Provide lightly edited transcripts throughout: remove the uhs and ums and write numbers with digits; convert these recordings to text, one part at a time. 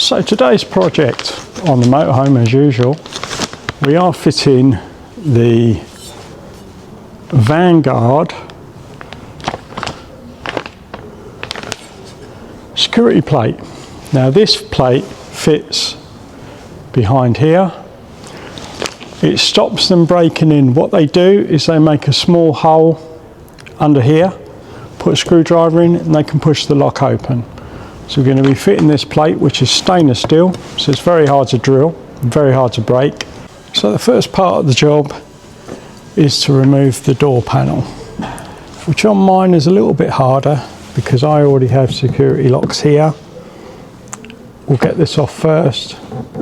So today's project on the motorhome, as usual, we are fitting the Vanguard security plate. Now this plate fits behind here. It stops them breaking in. What they do is they make a small hole under here, put a screwdriver in, and they can push the lock open. So we're going to be fitting this plate, which is stainless steel, so it's very hard to drill, very hard to break. So the first part of the job is to remove the door panel, which on mine is a little bit harder because I already have security locks here. We'll get this off first,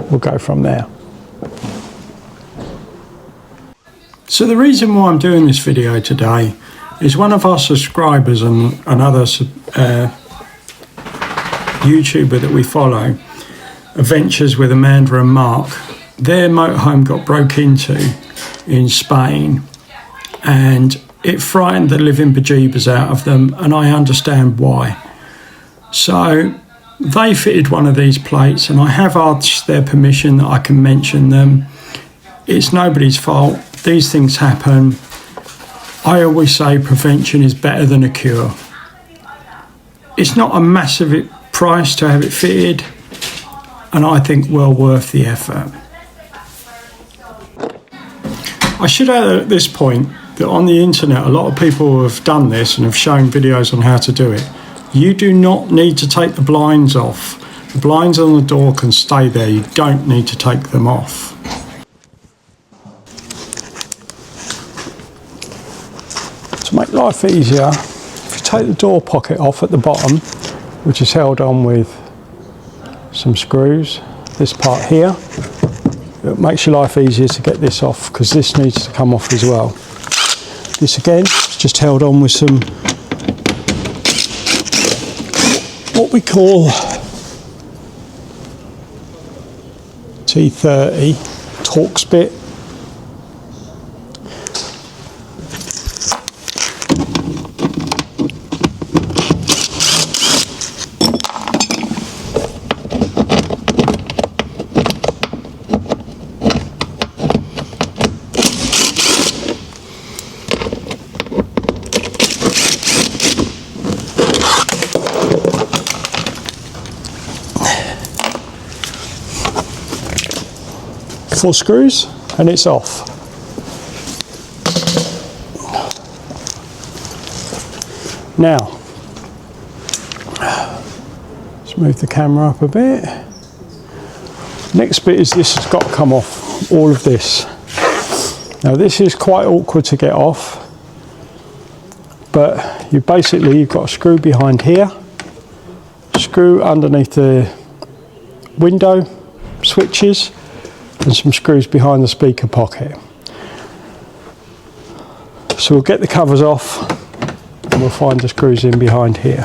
we'll go from there. So the reason why I'm doing this video today is one of our subscribers and another YouTuber that we follow, Adventures with Amanda and Mark, their motorhome got broke into in Spain and it frightened the living bejeebers out of them, and I understand why. So they fitted one of these plates and I have asked their permission that I can mention them. It's nobody's fault, these things happen. I always say prevention is better than a cure. It's not a massive price to have it fitted, and I think well worth the effort. I should add at this point that on the internet a lot of people have done this and have shown videos on how to do it. You do not need to take the blinds off. The blinds on the door can stay there, you don't need to take them off. To make life easier, if you take the door pocket off at the bottom, which is held on with some screws, this part here, it makes your life easier to get this off because this needs to come off as well. This again is just held on with some what we call T30 Torx bit. Four screws and it's off. Now, let's move the camera up a bit. Next bit is this has got to come off, all of this. Now this is quite awkward to get off, but you've got a screw behind here, screw underneath the window switches, and some screws behind the speaker pocket. So we'll get the covers off and we'll find the screws in behind here.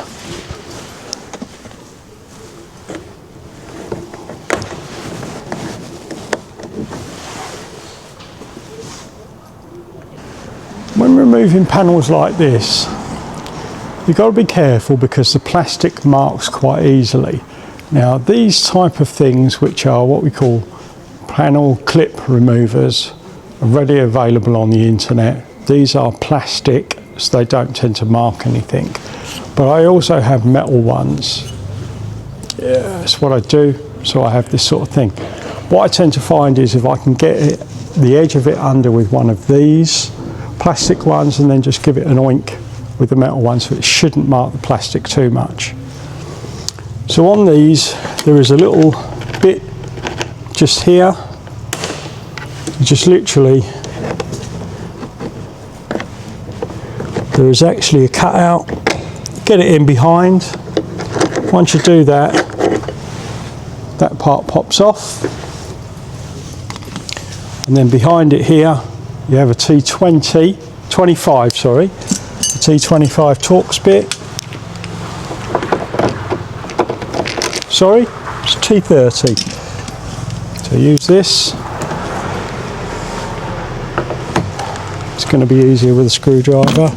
When removing panels like this, you've got to be careful because the plastic marks quite easily. Now these type of things, which are what we call panel clip removers, are readily available on the internet. These are plastic, so they don't tend to mark anything. But I also have metal ones. Yeah, that's what I do, so I have this sort of thing. What I tend to find is if I can get the edge of it under with one of these plastic ones and then just give it an oink with the metal one, so it shouldn't mark the plastic too much. So on these, there is a little bit just here, just literally, there is actually a cutout. Get it in behind. Once you do that, that part pops off. And then behind it here, you have a T25, a T25 Torx bit. Sorry, it's T30. So use this. It's going to be easier with a screwdriver.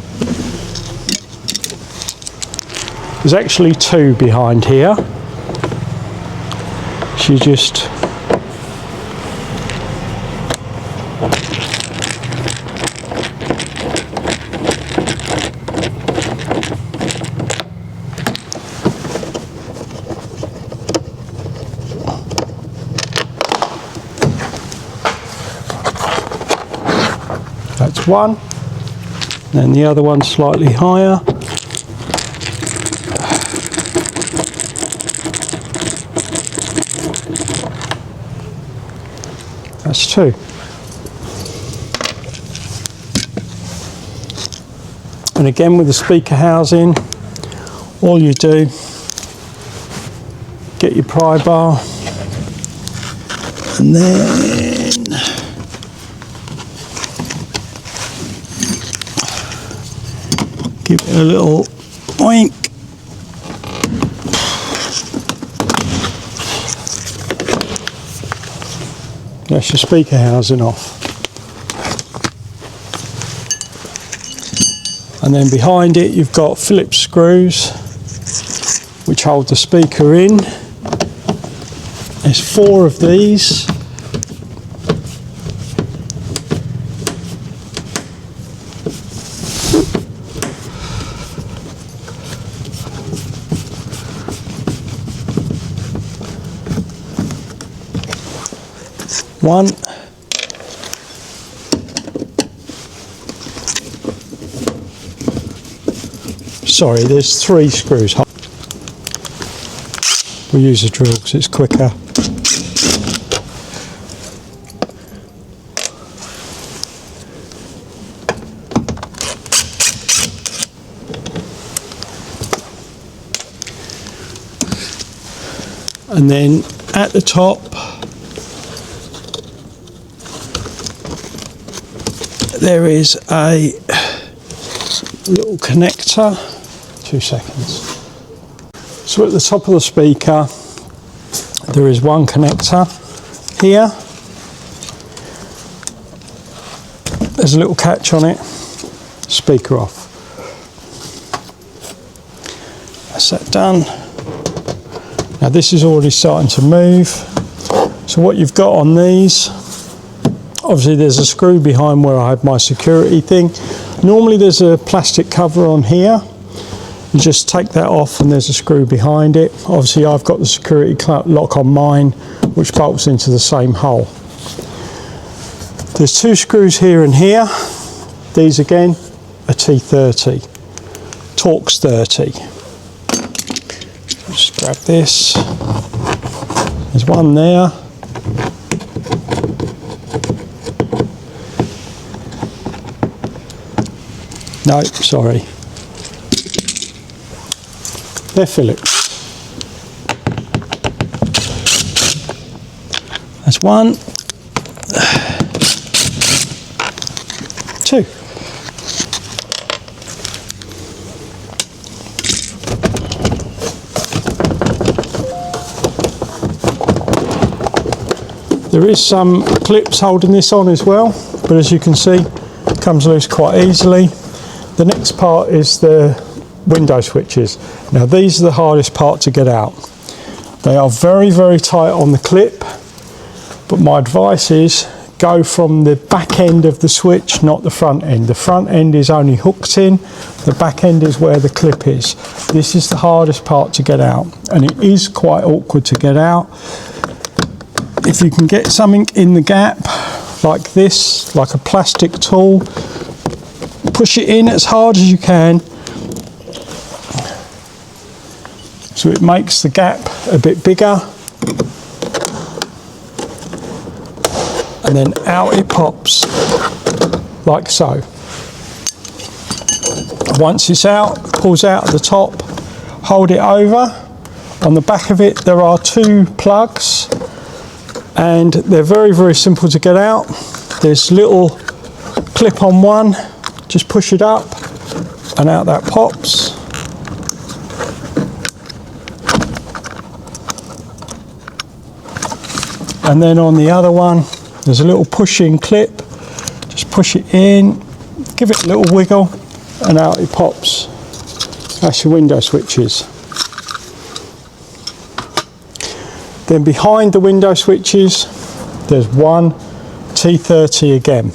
There's actually two behind here. which you just that's one, then the other one slightly higher. That's two. And again with the speaker housing, all you do, get your pry bar and then give it a little oink. That's your speaker housing off. And then behind it you've got Phillips screws which hold the speaker in. There's 4 of these. One. Sorry, there's 3 screws. We'll use a drill because it's quicker. And then at the top there is a little connector. 2 seconds. So at the top of the speaker there is one connector here. There's a little catch on it. Speaker off. That's that done. Now this is already starting to move. So what you've got on these, obviously there's a screw behind where I have my security thing. Normally there's a plastic cover on here. You just take that off and there's a screw behind it. Obviously I've got the security lock on mine which bolts into the same hole. There's 2 screws here and here. These again are T30. Torx 30. Just grab this. There's one there. No, sorry. They're Phillips. That's 1. 2. There is some clips holding this on as well, but as you can see, it comes loose quite easily. The next part is the window switches. Now these are the hardest part to get out. They are very, very tight on the clip, but my advice is go from the back end of the switch, not the front end. The front end is only hooked in, the back end is where the clip is. This is the hardest part to get out, and it is quite awkward to get out. If you can get something in the gap like this, like a plastic tool, push it in as hard as you can so it makes the gap a bit bigger, and then out it pops like so. Once it's out, pulls out at the top, hold it over. On the back of it there are 2 plugs and they're very, very simple to get out. There's little clip on one, just push it up and out that pops. And then on the other one there's a little push-in clip, just push it in, give it a little wiggle and out it pops. That's your window switches. Then behind the window switches, there's one T30 again.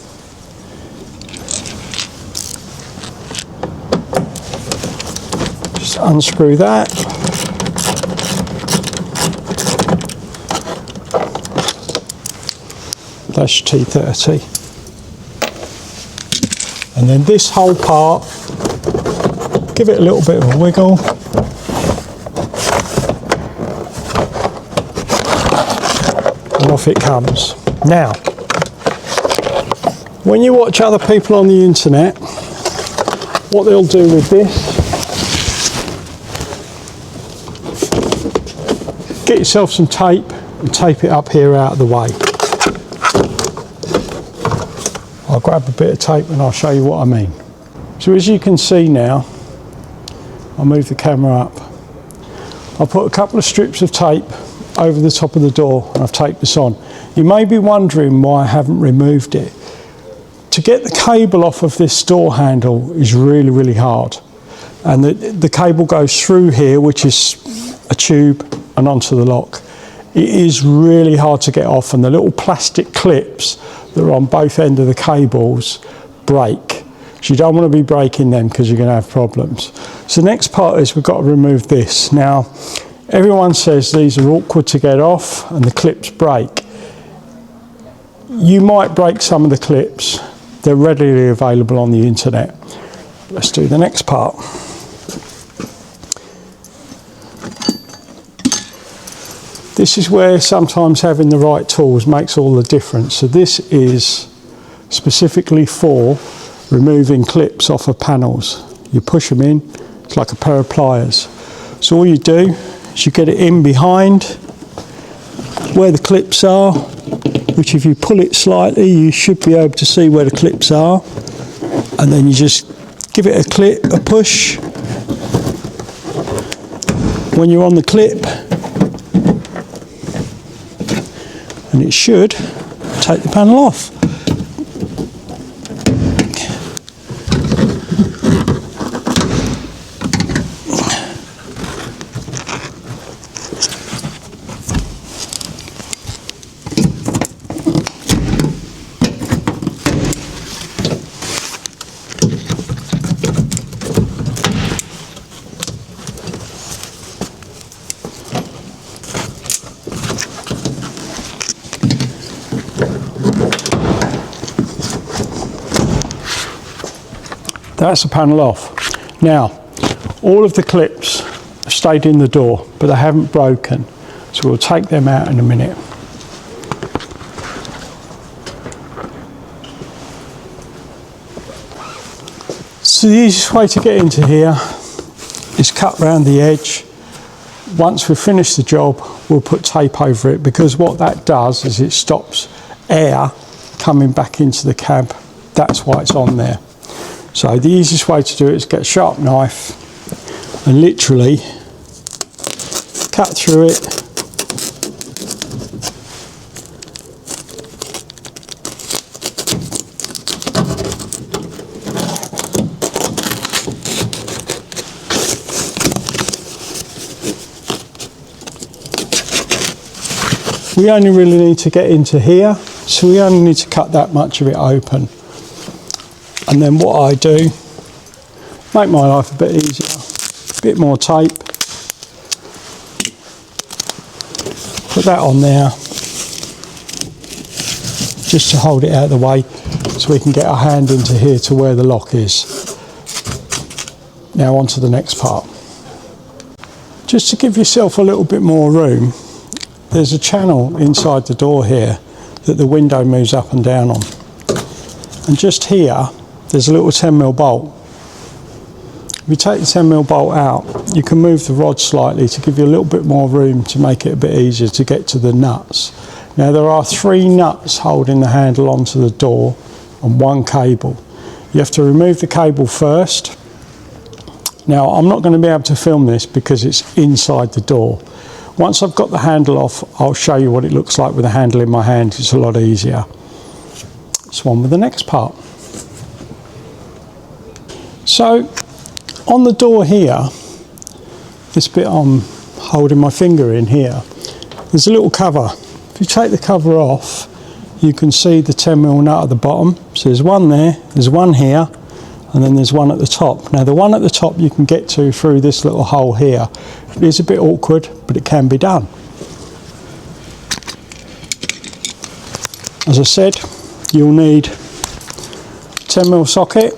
Just unscrew that. That's your T30. And then this whole part, give it a little bit of a wiggle. And off it comes. Now, when you watch other people on the internet, what they'll do with this, get yourself some tape and tape it up here out of the way. I'll grab a bit of tape and I'll show you what I mean. So as you can see now, I'll move the camera up. I'll put a couple of strips of tape over the top of the door and I've taped this on. You may be wondering why I haven't removed it. To get the cable off of this door handle is really, really hard. And the cable goes through here, which is a tube, and onto the lock. It is really hard to get off, and the little plastic clips that are on both ends of the cables break. So you don't want to be breaking them because you're going to have problems. So the next part is we've got to remove this. Now, everyone says these are awkward to get off and the clips break. You might break some of the clips. They're readily available on the internet. Let's do the next part. This is where sometimes having the right tools makes all the difference. So this is specifically for removing clips off of panels. You push them in, it's like a pair of pliers. So all you do is you get it in behind where the clips are, which if you pull it slightly, you should be able to see where the clips are. And then you just give it a push. When you're on the clip, and it should take the panel off. That's the panel off. Now, all of the clips have stayed in the door, but they haven't broken. So we'll take them out in a minute. So the easiest way to get into here is cut round the edge. Once we've finished the job, we'll put tape over it, because what that does is it stops air coming back into the cab. That's why it's on there. So the easiest way to do it is get a sharp knife and literally cut through it. We only really need to get into here, so we only need to cut that much of it open. And then what I do, make my life a bit easier, a bit more tape, put that on there, just to hold it out of the way, so we can get our hand into here to where the lock is. Now on to the next part. Just to give yourself a little bit more room, there's a channel inside the door here that the window moves up and down on. And just here, there's a little 10mm bolt. If you take the 10mm bolt out, you can move the rod slightly to give you a little bit more room to make it a bit easier to get to the nuts. Now there are 3 nuts holding the handle onto the door and 1 cable. You have to remove the cable first. Now I'm not going to be able to film this because it's inside the door. Once I've got the handle off, I'll show you what it looks like with the handle in my hand. It's a lot easier. Let's on with the next part. So on the door here, this bit I'm holding my finger in here, there's a little cover. If you take the cover off, you can see the 10mm nut at the bottom. So there's one there, there's one here, and then there's one at the top. Now the one at the top you can get to through this little hole here. It is a bit awkward, but it can be done. As I said, you'll need 10mm socket,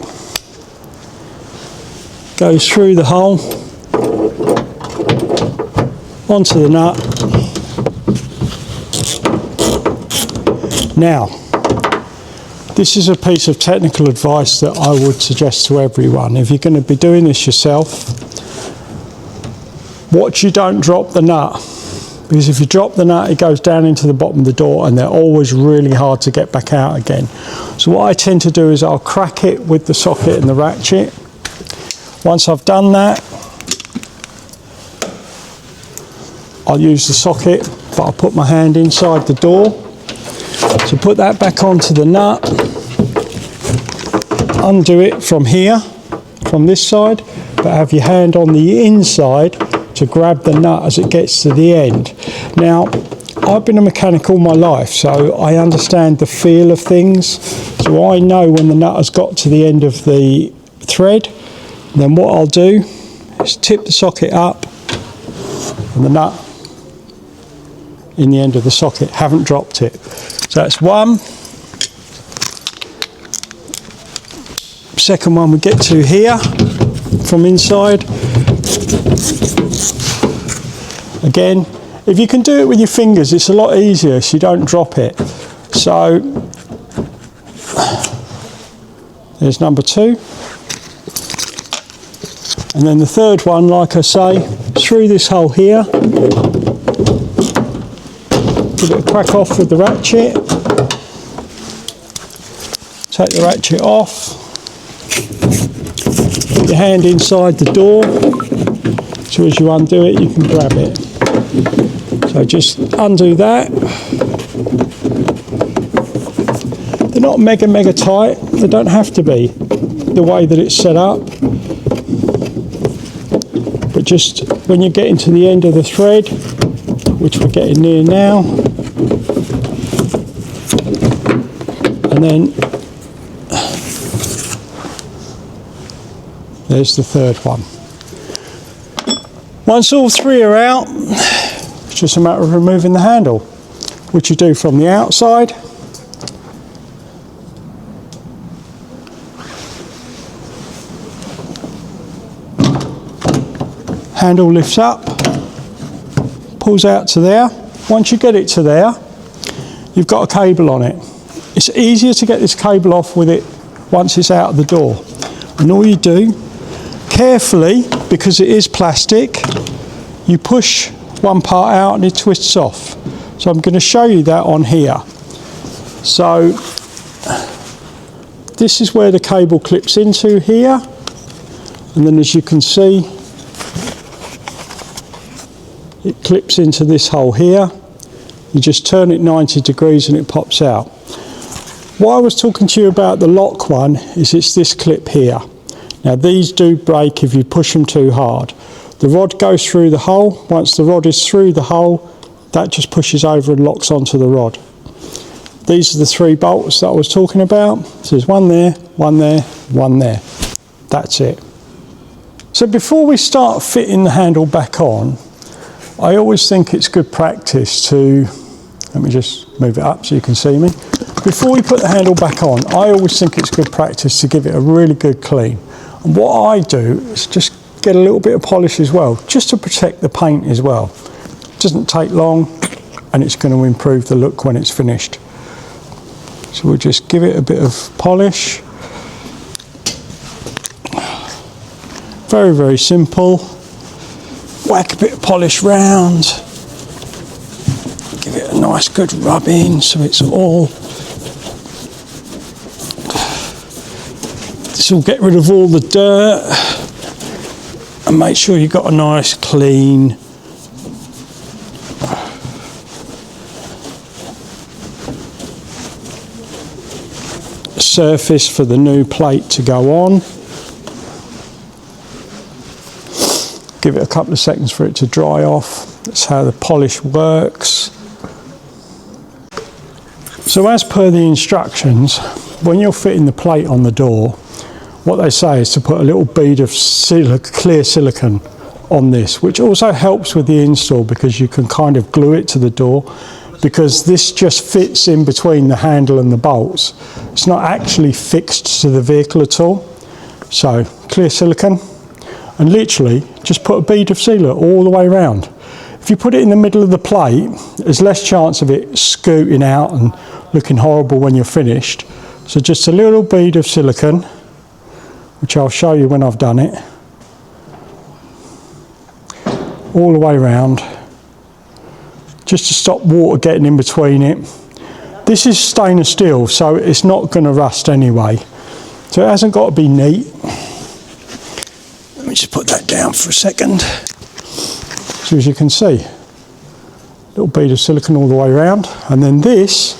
goes through the hole, onto the nut. Now, this is a piece of technical advice that I would suggest to everyone. If you're going to be doing this yourself, watch you don't drop the nut, because if you drop the nut it goes down into the bottom of the door and they're always really hard to get back out again. So what I tend to do is I'll crack it with the socket and the ratchet. Once I've done that, I'll use the socket, but I'll put my hand inside the door. So put that back onto the nut, undo it from here, from this side, but have your hand on the inside to grab the nut as it gets to the end. Now, I've been a mechanic all my life, so I understand the feel of things. So I know when the nut has got to the end of the thread, then what I'll do is tip the socket up and the nut in the end of the socket, haven't dropped it. So that's one. Second one we get to here from inside. Again, if you can do it with your fingers, it's a lot easier so you don't drop it. So there's number two. And then the third one, like I say, through this hole here. Give it a crack off with the ratchet. Take the ratchet off. Put your hand inside the door. So as you undo it, you can grab it. So just undo that. They're not mega tight. They don't have to be the way that it's set up. But just when you're getting to the end of the thread, which we're getting near now, and then there's the third one. Once all three are out, it's just a matter of removing the handle, which you do from the outside. Handle lifts up, pulls out to there. Once you get it to there, you've got a cable on it. It's easier to get this cable off with it once it's out of the door. And all you do, carefully, because it is plastic, you push one part out and it twists off. So I'm going to show you that on here. So this is where the cable clips into here, and then as you can see, it clips into this hole here. You just turn it 90 degrees and it pops out. What I was talking to you about the lock one is it's this clip here. Now these do break if you push them too hard. The rod goes through the hole. Once the rod is through the hole, that just pushes over and locks onto the rod. These are the three bolts that I was talking about. So there's one there, one there, one there. That's it. So before we start fitting the handle back on, I always think it's good practice to, let me just move it up so you can see me. Before we put the handle back on, I always think it's good practice to give it a really good clean. And what I do is just get a little bit of polish as well, just to protect the paint as well. It doesn't take long and it's going to improve the look when it's finished. So we'll just give it a bit of polish. Very, very simple. Whack a bit of polish round. Give it a nice good rub in so it's all. This will get rid of all the dirt and make sure you've got a nice clean surface for the new plate to go on. Give it a couple of seconds for it to dry off. That's how the polish works. So as per the instructions, when you're fitting the plate on the door, what they say is to put a little bead of clear silicone on this, which also helps with the install because you can kind of glue it to the door, because this just fits in between the handle and the bolts. It's not actually fixed to the vehicle at all. So clear silicone, and literally just put a bead of sealer all the way around. If you put it in the middle of the plate, there's less chance of it scooting out and looking horrible when you're finished. So just a little bead of silicone, which I'll show you when I've done it, all the way around, just to stop water getting in between it. This is stainless steel, so it's not going to rust anyway. So it hasn't got to be neat. Let me just put that down for a second. So as you can see, little bead of silicone all the way around, and then this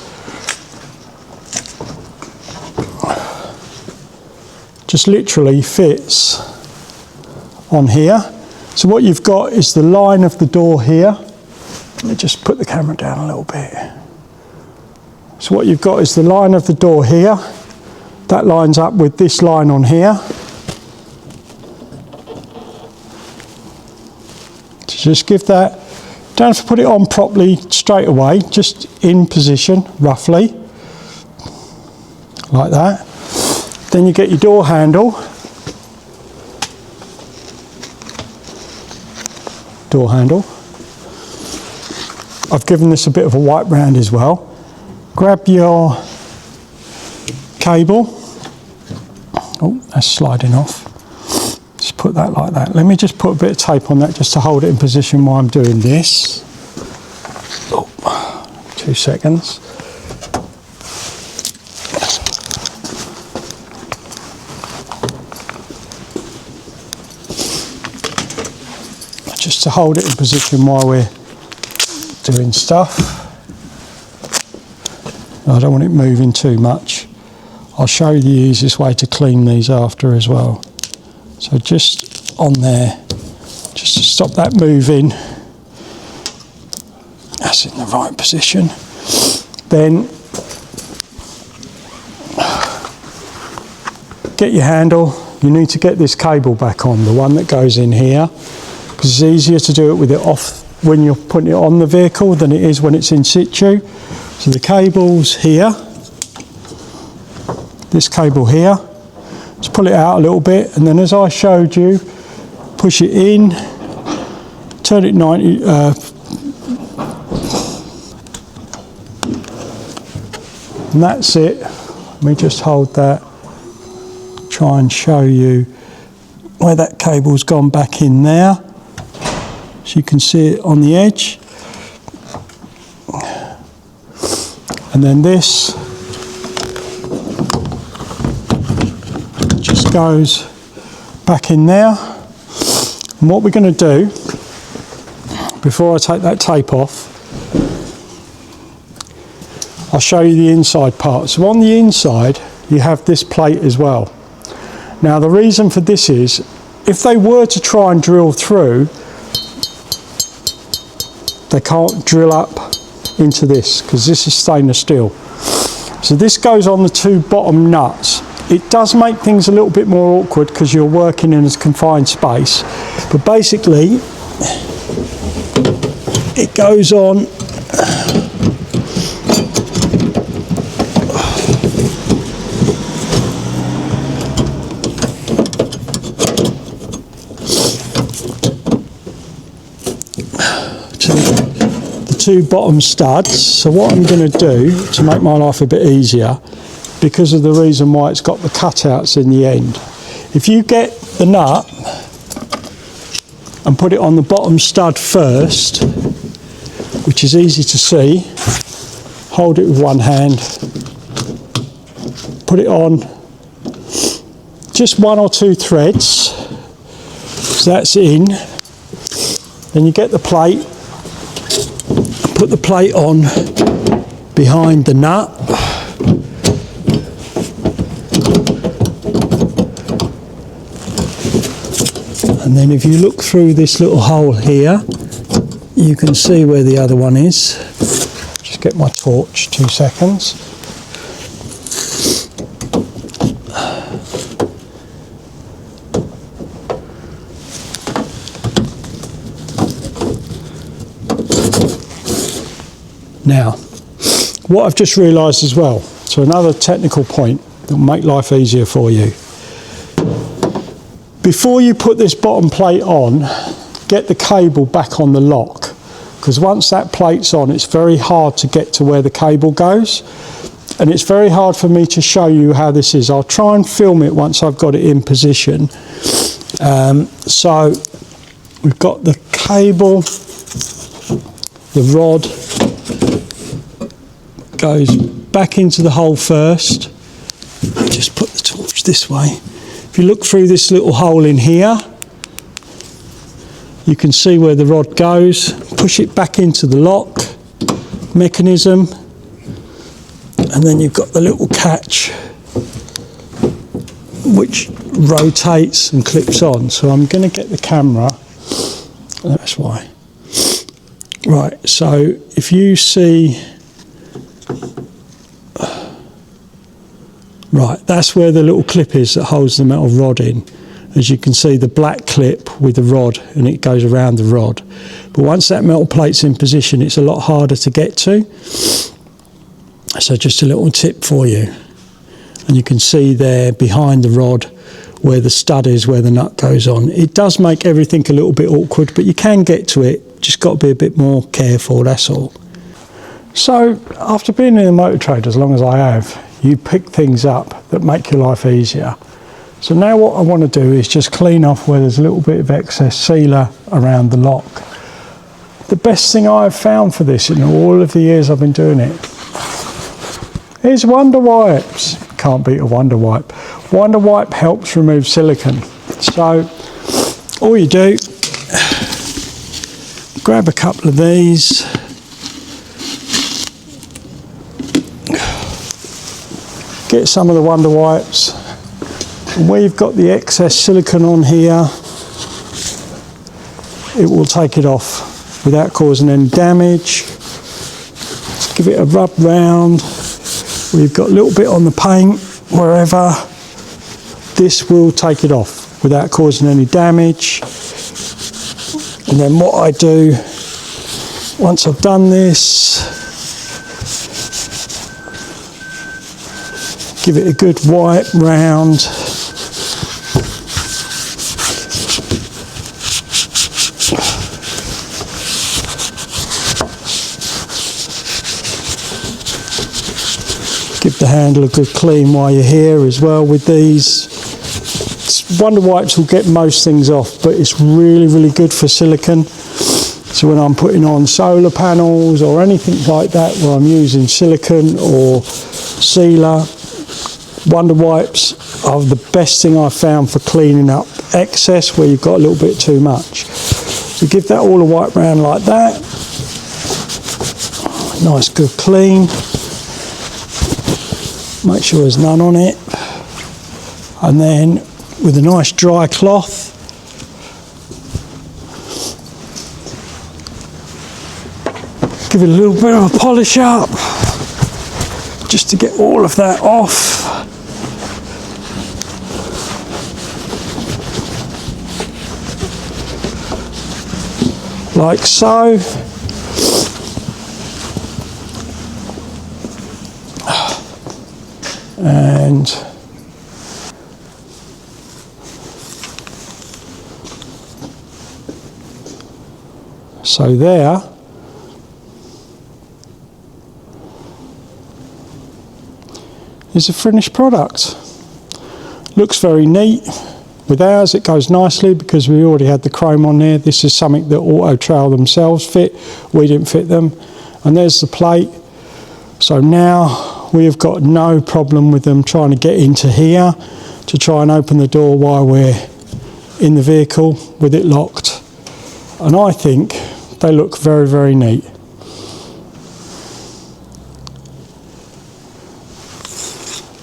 just literally fits on here. So what you've got is the line of the door here. Let me just put the camera down a little bit. So what you've got is the line of the door here. That lines up with this line on here. So just give that, don't have to put it on properly straight away, just in position, roughly, like that. Then you get your door handle. Door handle. I've given this a bit of a wipe round as well. Grab your cable. Oh, that's sliding off. Just put that like that. Let me just put a bit of tape on that just to hold it in position while I'm doing this. Oh, 2 seconds. Just to hold it in position while we're doing stuff. I don't want it moving too much. I'll show you the easiest way to clean these after as well. So just on there, just to stop that moving. That's in the right position. Then get your handle. You need to get this cable back on, the one that goes in here, because it's easier to do it with it off when you're putting it on the vehicle than it is when it's in situ. So the cable's here, this cable here, just pull it out a little bit, and then as I showed you, push it in, turn it 90, and that's it. Let me just hold that, try and show you where that cable's gone back in there. So you can see it on the edge. And then this just goes back in there. And what we're going to do, before I take that tape off, I'll show you the inside part. So on the inside, you have this plate as well. Now the reason for this is, if they were to try and drill through, they can't drill up into this because this is stainless steel. So this goes on the 2 bottom nuts. It does make things a little bit more awkward because you're working in a confined space, but basically it goes on the 2 bottom studs. So what I'm going to do to make my life a bit easier, because of the reason why it's got the cutouts in the end, if you get the nut and put it on the bottom stud first, which is easy to see, hold it with one hand, put it on just 1 or 2 threads, so that's in. Then you get the plate, put the plate on behind the nut, and then if you look through this little hole here, you can see where the other one is. Just get my torch, 2 seconds. Now, what I've just realised as well, so another technical point that will make life easier for you. Before you put this bottom plate on, get the cable back on the lock, because once that plate's on, it's very hard to get to where the cable goes, and it's very hard for me to show you how this is. I'll try and film it once I've got it in position. So we've got the cable, the rod goes back into the hole first. Just put the torch this way. If you look through this little hole in here, you can see where the rod goes. Push it back into the lock mechanism, and then you've got the little catch which rotates and clips on. So I'm going to get the camera, that's why. Right, so if you see, right, that's where the little clip is that holds the metal rod in. As you can see, the black clip with the rod, and it goes around the rod. But once that metal plate's in position, it's a lot harder to get to. So just a little tip for you. And you can see there behind the rod where the stud is, where the nut goes on. It does make everything a little bit awkward, but you can get to it. Just got to be a bit more careful, that's all. So after being in the motor trade as long as I have, you pick things up that make your life easier. So now what I want to do is just clean off where there's a little bit of excess sealer around the lock. The best thing I've found for this in all of the years I've been doing it is Wonder Wipes. Can't beat a Wonder Wipe. Wonder Wipe helps remove silicone. So all you do, grab a couple of these, get some of the Wonder Wipes, and where you've got the excess silicone on here, it will take it off without causing any damage. Just give it a rub round where you've got a little bit on the paint, wherever. This will take it off without causing any damage. And then what I do, once I've done this, give it a good wipe round. Give the handle a good clean while you're here as well with these. Wonder Wipes will get most things off, but it's really, really good for silicone. So when I'm putting on solar panels or anything like that where I'm using silicone or sealer, Wonder Wipes are the best thing I've found for cleaning up excess where you've got a little bit too much. So give that all a wipe round like that. Nice good clean. Make sure there's none on it. And then with a nice dry cloth, give it a little bit of a polish up just to get all of that off. Like so. And so there is a finished product. Looks very neat. With ours it goes nicely because we already had the chrome on there. This is something that Auto Trail themselves fit. We didn't fit them. And there's the plate. So now we have got no problem with them trying to get into here to try and open the door while we're in the vehicle with it locked. And I think they look very, very neat.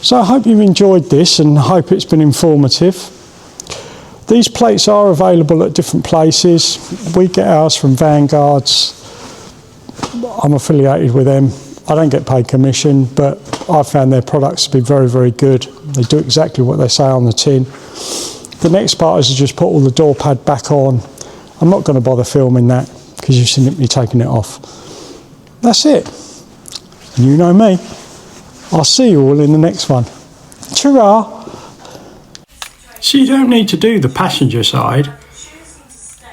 So I hope you've enjoyed this and I hope it's been informative. These plates are available at different places. We get ours from Vanguard's. I'm affiliated with them. I don't get paid commission, but I found their products to be very, very good. They do exactly what they say on the tin. The next part is to just put all the door pad back on. I'm not going to bother filming that because you've seen me taking it off. That's it. And you know me. I'll see you all in the next one. Ta-ra! So you don't need to do the passenger side,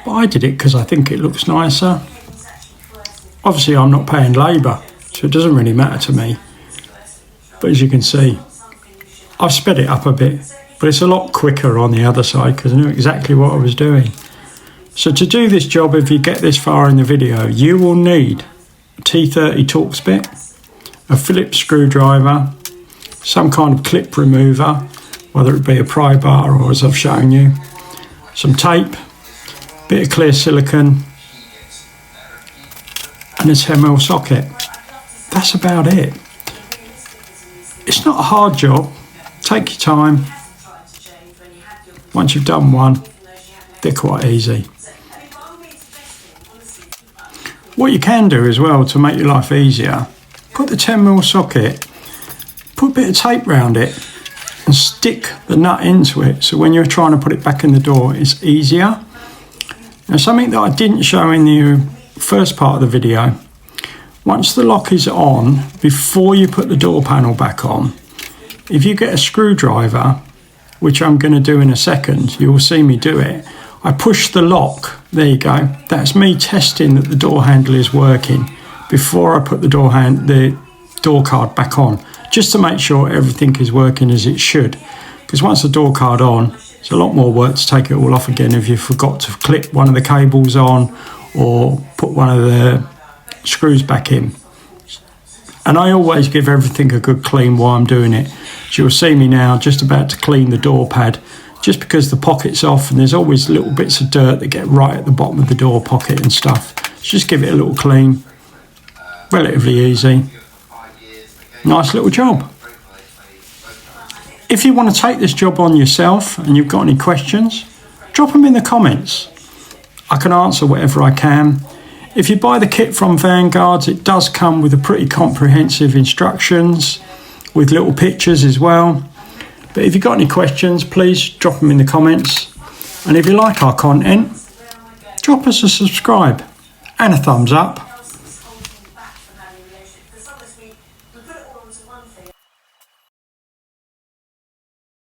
but I did it because I think it looks nicer. Obviously I'm not paying labour, so it doesn't really matter to me. But as you can see, I've sped it up a bit, but it's a lot quicker on the other side because I knew exactly what I was doing. So to do this job, if you get this far in the video, you will need a T30 Torx bit, a Phillips screwdriver, some kind of clip remover, whether it be a pry bar or as I've shown you, some tape, bit of clear silicone, and a 10mm socket. That's about it. It's not a hard job. Take your time. Once you've done one, they're quite easy. What you can do as well to make your life easier, put the 10mm socket, put a bit of tape around it and stick the nut into it, so when you're trying to put it back in the door it's easier. Now something that I didn't show in the first part of the video, once the lock is on, before you put the door panel back on, if you get a screwdriver, which I'm going to do in a second, you will see me do it, I push the lock, there you go, that's me testing that the door handle is working before I put the door card back on, just to make sure everything is working as it should. Because once the door card on, it's a lot more work to take it all off again if you forgot to clip one of the cables on or put one of the screws back in. And I always give everything a good clean while I'm doing it. So you'll see me now just about to clean the door pad, just because the pocket's off and there's always little bits of dirt that get right at the bottom of the door pocket and stuff. So just give it a little clean. Relatively easy. Nice little job. If you want to take this job on yourself and you've got any questions, drop them in the comments. I can answer whatever I can. If you buy the kit from Vanguard, it does come with a pretty comprehensive instructions with little pictures as well. But if you've got any questions, please drop them in the comments. And if you like our content, drop us a subscribe and a thumbs up.